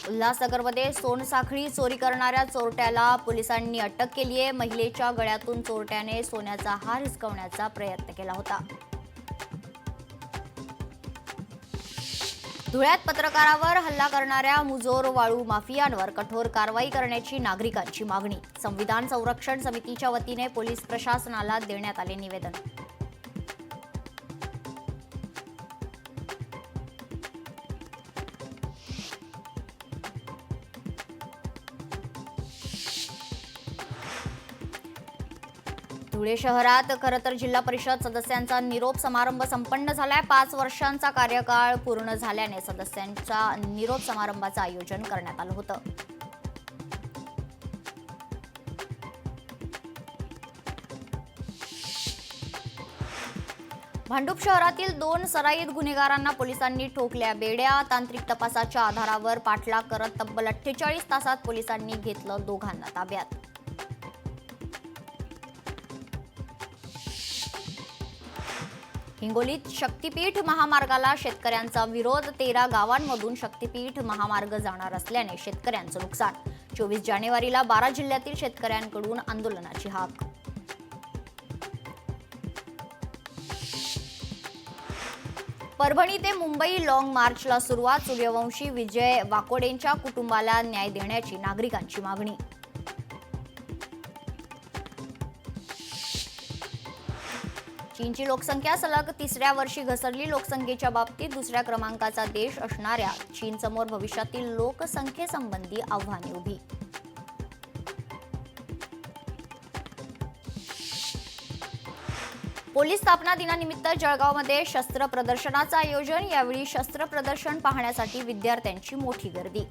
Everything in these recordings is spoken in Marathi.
उल्हासनगरमध्ये सोनसाखळी चोरी करणाऱ्या चोरट्याला पोलिसांनी अटक केली आहे। महिलेच्या गळ्यातून चोरट्याने सोन्याचा हार हिसकावण्याचा प्रयत्न केला होता। धुळ्यात पत्रकारावर हल्ला करणाऱ्या मुजोर वाळू माफियांवर कठोर कारवाई करण्याची नागरिकांची मागणी। संविधान संरक्षण समितीच्या वतीने पोलीस प्रशासनाला देण्यात आले निवेदन। धुळे शहरात खरं तर जिल्हा परिषद सदस्यांचा निरोप समारंभ संपन्न झालाय। 5 वर्षांचा कार्यकाळ पूर्ण झाल्याने सदस्यांच्या निरोप समारंभाचं आयोजन करण्यात आलं होतं। भांडूप शहरातील 2 सराईत गुन्हेगारांना पोलिसांनी ठोकल्या बेड्या। तांत्रिक तपासाच्या आधारावर पाठलाग करत तब्बल 48 तासात पोलिसांनी घेतलं दोघांना ताब्यात। हिंगोलीत शक्तीपीठ महामार्गाला शेतकऱ्यांचा विरोध। 13 गावांमधून शक्तीपीठ महामार्ग जाणार असल्याने शेतकऱ्यांचं नुकसान। 24 जानेवारीला 12 जिल्ह्यातील शेतकऱ्यांकडून आंदोलनाची हाक। परभणी ते मुंबई लॉंग मार्चला सुरुवात। सूर्यवंशी विजय वाकोडेंच्या कुटुंबाला न्याय देण्याची नागरिकांची मागणी। चीनची लोकसंख्या सलग 3ऱ्या वर्षी घसरली। लोकसंख्येच्या बाबतीत 2ऱ्या क्रमांकाचा देश असणाऱ्या चीनसमोर भविष्यातील लोकसंख्येसंबंधी आव्हाने उभी। पोलीस स्थापना दिनानिमित्त जळगावमध्ये शस्त्र प्रदर्शनाचं आयोजन। यावेळी शस्त्र प्रदर्शन पाहण्यासाठी विद्यार्थ्यांची मोठी गर्दी।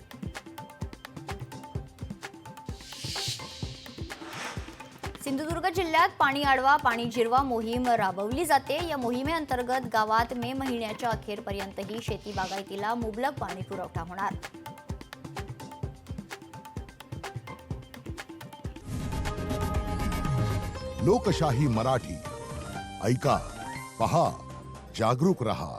सिंधुदुर्ग जिल्ह्यात पाणी अडवा पाणी जिरवा मोहीम राबवली जाते। या मोहिमेअंतर्गत गावात मे महिन्याच्या अखेरपर्यंतही शेती बागायतीला मुबलक पाणी पुरवठा होणार। लोकशाही मराठी ऐका, पहा, जागरूक रहा।